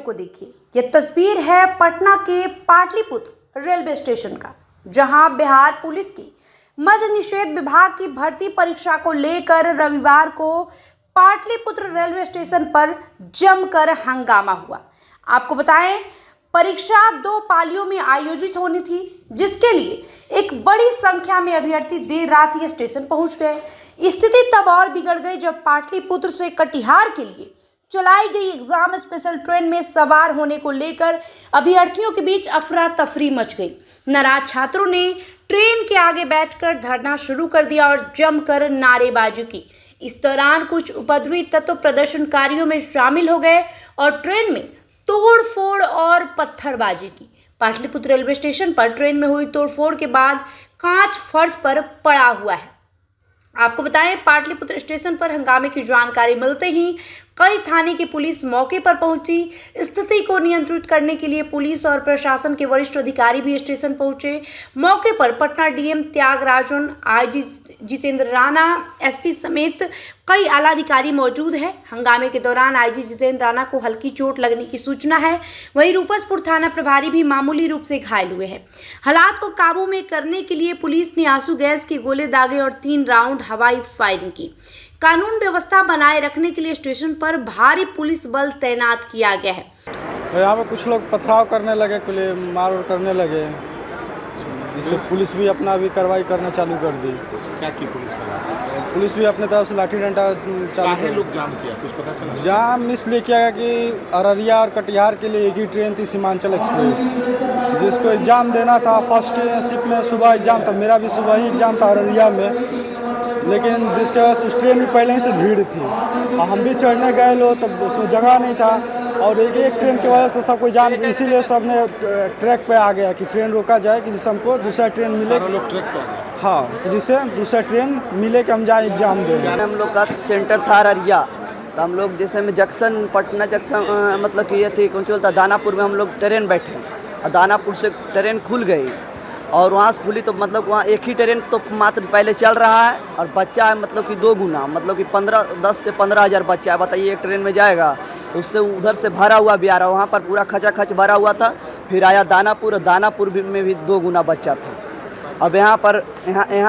को देखिए। ये तस्वीर है पटना के पाटलिपुत्र रेलवे स्टेशन का, जहां बिहार पुलिस की मद्य निषेध विभाग की भर्ती परीक्षा को लेकर रविवार को पाटलिपुत्र रेलवे स्टेशन पर जमकर हंगामा हुआ। आपको बताएं, परीक्षा 2 पालियों में आयोजित होनी थी, जिसके लिए एक बड़ी संख्या में अभ्यर्थी देर रात ये स्टेशन पहुंच गए। स्थिति तब और बिगड़ गई जब पाटलिपुत्र से कटिहार के लिए चलाई गई एग्जाम स्पेशल ट्रेन में सवार होने को लेकर अभ्यर्थियों के बीच अफरा तफरी मच गई। नाराज छात्रों ने ट्रेन के आगे बैठकर धरना शुरू कर दिया और जमकर नारेबाजी की। इस दौरान कुछ उपद्रवी तत्व प्रदर्शनकारियों में शामिल हो गए और ट्रेन में तोड़ फोड़ और पत्थरबाजी की। पाटलिपुत्र रेलवे स्टेशन पर ट्रेन में हुई तोड़फोड़ के बाद कांच फर्श पर पड़ा हुआ है। आपको बताएं, पाटलिपुत्र स्टेशन पर हंगामे की जानकारी मिलते ही कई थाने की पुलिस मौके पर पहुंची। स्थिति को नियंत्रित करने के लिए पुलिस और प्रशासन के वरिष्ठ अधिकारी भी स्टेशन पहुंचे। मौके पर Patna DM Tyagarajan, IG Jitendra Rana, SP समेत कई आला अधिकारी मौजूद हैं। हंगामे के दौरान आईजी जितेंद्र राणा को हल्की चोट लगने की सूचना है। वहीं रूपसपुर थाना प्रभारी भी मामूली रूप से घायल हुए हैं। हालात को काबू में करने के लिए पुलिस ने आंसू गैस के गोले दागे और 3 राउंड हवाई फायरिंग की। कानून व्यवस्था बनाए रखने के लिए स्टेशन पर भारी पुलिस बल तैनात किया गया है। तो यहाँ पे कुछ लोग पथराव करने लगे, मार करने लगे, इससे पुलिस भी अपना भी कार्रवाई करना चालू कर दी। क्या की पुलिस भी अपने तरफ से लाठी डंडा चालू कर लोग जाम किया, कुछ पता चला? जाम इसलिए किया गया कि अररिया और कटिहार के लिए एक ही ट्रेन थी, सीमांचल एक्सप्रेस, जिसको एग्ज़ाम देना था। फर्स्ट शिफ्ट में सुबह एग्ज़ाम था, मेरा भी सुबह ही एग्ज़ाम था अररिया में, लेकिन जिसके वजह से उस ट्रेन में पहले ही से भीड़ थी और हम भी चढ़ने गए लो तब उसमें जगह नहीं था और एक ट्रेन की वजह से सब कोई जाम, इसीलिए सब ने ट्रैक पे आ गया कि ट्रेन रोका जाए कि जिससे हमको दूसरा ट्रेन मिले। लोग ट्रैक पे आ गए। हाँ, जिससे दूसरा ट्रेन मिले कि हम जाए एग्जाम देने। हम लोग का सेंटर था अररिया, तो हम लोग जैसे में जंक्शन, पटना जंक्शन मतलब कि ये थी कौन चलता दानापुर में हम लोग ट्रेन बैठे और दानापुर से ट्रेन खुल गई और वहाँ से खुली तो मतलब वहाँ एक ही ट्रेन तो मात्र पहले चल रहा है और बच्चा है मतलब कि 2 गुना, मतलब कि 10 से 15 हज़ार बच्चा है। बताइए, एक ट्रेन में जाएगा उससे उधर से भरा हुआ भी आ रहा, वहाँ पर पूरा खचाखच भरा हुआ था। फिर आया दानापुर, दानापुर में भी 2 गुना बच्चा था। अब यहाँ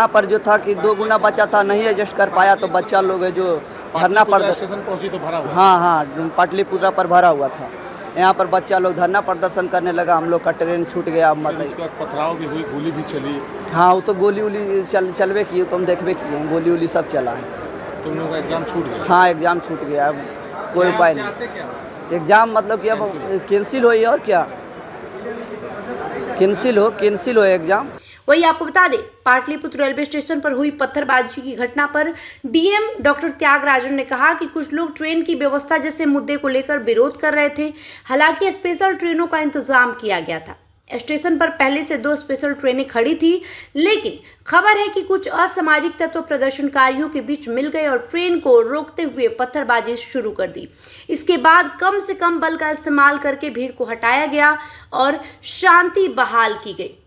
पर जो था कि 2 गुना बच्चा था, नहीं एडजस्ट कर पाया तो बच्चा लोग है जो धरना स्टेशन पहुंची तो भरा हुआ। हाँ, पाटलिपुत्रा पर भरा हुआ था। यहाँ पर बच्चा लोग धरना प्रदर्शन करने लगा, हम लोग का ट्रेन छूट गया। मतलब पथराव भी हुई, गोली भी चली। हाँ, वो तो गोली उली चलवे की, तो हम देखबे किए हैं, गोली उली सब चला है। तुम लोगों का एग्जाम छूट गया? हाँ, एग्जाम छूट गया, अब कोई उपाय नहीं। एग्जाम मतलब कि अब कैंसिल हुई और क्या, कैंसिल हो एग्जाम। वही आपको बता दें, पाटलिपुत्र रेलवे स्टेशन पर हुई पत्थरबाजी की घटना पर डीएम डॉक्टर त्यागराजन ने कहा कि कुछ लोग ट्रेन की व्यवस्था जैसे मुद्दे को लेकर विरोध कर रहे थे। हालांकि स्पेशल ट्रेनों का इंतजाम किया गया था। स्टेशन पर पहले से 2 स्पेशल ट्रेनें खड़ी थी, लेकिन खबर है कि कुछ असामाजिक तत्व प्रदर्शनकारियों के बीच मिल गए और ट्रेन को रोकते हुए पत्थरबाजी शुरू कर दी। इसके बाद कम से कम बल का इस्तेमाल करके भीड़ को हटाया गया और शांति बहाल की गई।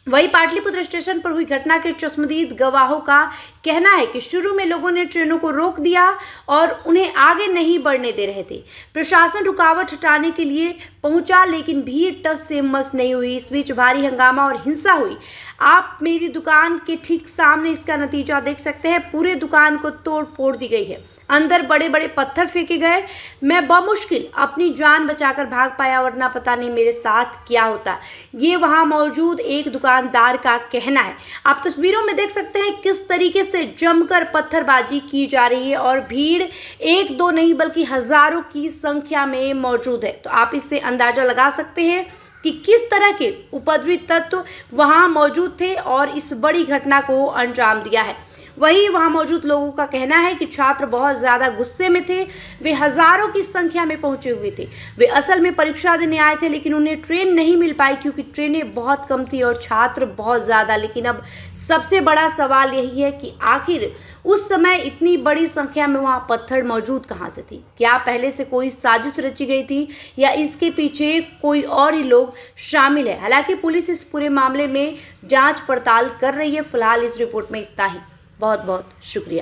वहीं पाटलिपुत्र स्टेशन पर हुई घटना के चश्मदीद गवाहों का कहना है कि शुरू में लोगों ने ट्रेनों को रोक दिया और उन्हें आगे नहीं बढ़ने दे रहे थे। प्रशासन रुकावट हटाने के लिए पहुंचा, लेकिन भीड़ टस से मस नहीं हुई। इस बीच भारी हंगामा और हिंसा हुई। आप मेरी दुकान के ठीक सामने इसका नतीजा देख सकते हैं। पूरे दुकान को तोड़ फोड़ दी गई है, अंदर बड़े बड़े पत्थर फेंके गए। मैं बमुश्किल अपनी जान बचाकर भाग पाया, वरना पता नहीं मेरे साथ क्या होता। ये वहां मौजूद एक दुकानदार का कहना है। आप तस्वीरों में देख सकते हैं किस तरीके से जमकर पत्थरबाजी की जा रही है और भीड़ 1-2 नहीं बल्कि हजारों की संख्या में मौजूद है। तो आप इससे अंदाजा लगा सकते हैं कि किस तरह के उपद्रवी तत्व वहां मौजूद थे और इस बड़ी घटना को अंजाम दिया है। वहीं वहां मौजूद लोगों का कहना है कि छात्र बहुत ज़्यादा गुस्से में थे। वे हजारों की संख्या में पहुंचे हुए थे। वे असल में परीक्षा देने आए थे, लेकिन उन्हें ट्रेन नहीं मिल पाई क्योंकि ट्रेनें बहुत कम थी और छात्र बहुत ज़्यादा। लेकिन अब सबसे बड़ा सवाल यही है कि आखिर उस समय इतनी बड़ी संख्या में वहां पत्थर मौजूद कहां से थी? क्या पहले से कोई साजिश रची गई थी या इसके पीछे कोई और ही लोग शामिल है? हालांकि पुलिस इस पूरे मामले में जांच पड़ताल कर रही है। फिलहाल इस रिपोर्ट में इतना ही। बहुत बहुत शुक्रिया।